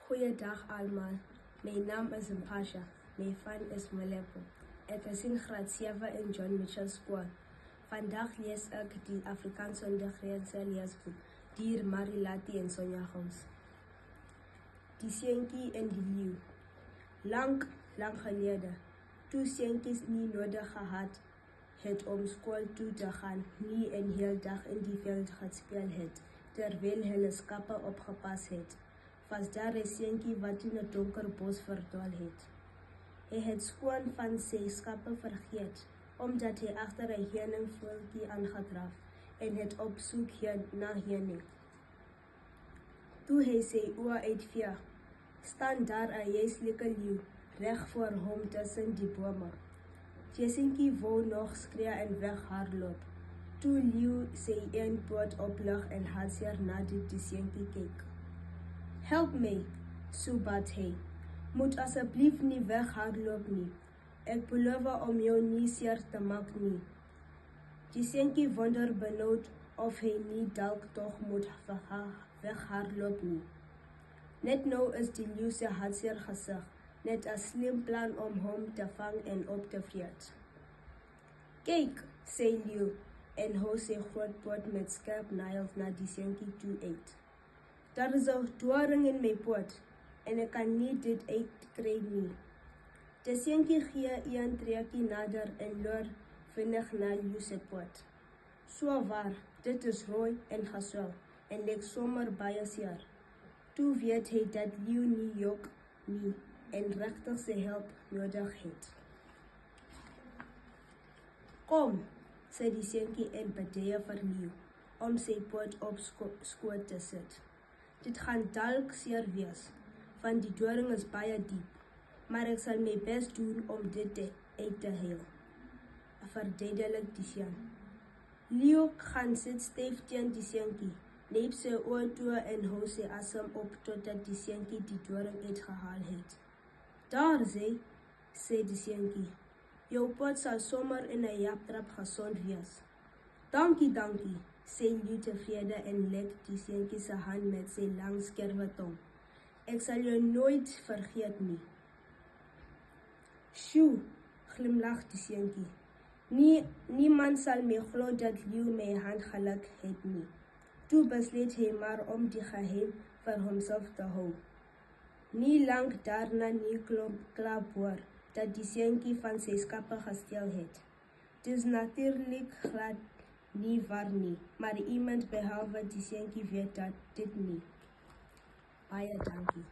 Goeiedag allemaal, mijn naam is Mpasha, mijn van is Malepo. Ik is in graad 7 in John Mitchell School. Vandaag lees ik die Afrikaanse ondergrondse leesboek, Dier Marilati en Sonja Gons. Die seentjie en die leeuw. Lang geleden, toe seentjies nie nodig gehad het om school toe te gaan, nie en heel dag in die veld gespeel het, terwyl hulle skappe opgepas het. Was daar 'n seentjie wat in 'n donker bos verdwaal het. Hy het skoon van sy skappe vergeet, omdat hy agter 'n heuningvoeltjie aangedraf en het op soek na heuning. Toe hy sy oë uitvee, staan daar 'n jyslike leeu reg voor hom tussen die bome. Die seentjie wou nog skree en weghardloop. Toe leeu sy een poot oplig en hartseer na die seentjie kyk. Help my, so bad hy. Moet asseblief nie weghardloop nie. Ek beloof om jou nie seer te maak nie. Die seentjie wonder benoud of hy nie dalk tog moet weghardloop nie. Net nou is die leeu se hartseer gesig net 'n slim plan om hom te vang en op te vreet. Kyk, sê leeu en hou sy groot poot met skerp naels na die seentjie toe uit. Daar is 'n doring in my poot en ek kan nie dit uitkry nie. Die seentjie gee een trekkie nader en loer vinnig na leeu se poot. So waar, dit is rooi en geswel en lyk sommer baie seer. Toe weet hy dat leeu nie jok nie en regtig sy hulp nodig het. Kom, sê die seentjie en beduie vir leeu om sy poot op skoot te sit. Dit gaan dalk seer wees, want die doring is baie diep, maar ek sal my bes doen om dit uit te heel. Verduidelik die seun. Leeu gaan sit styf teen die seentjie, neep sy oë toe en hou sy asem op totdat die seentjie die doring uitgehaal het. Daar sê die seentjie, jou poot sal sommer in 'n japtrap gesond wees. Dankie, sê leeu tevrede en lek die seentjie se hand met sy lang skerwe tong. Ek sal jou nooit vergeet nie. Sjoe, glimlag die seentjie. Niemand sal my glo dat leeu my hand geluk het nie. Toe besluit hy maar om die geheim vir homself te hou. Nie lank daarna nie klap hoor dat die seentjie van sy skappe gesteel het. Dis natuurlik glad nie waar nie, maar iemand behalwe die seentjie weet dat dit nie. Baie dankie.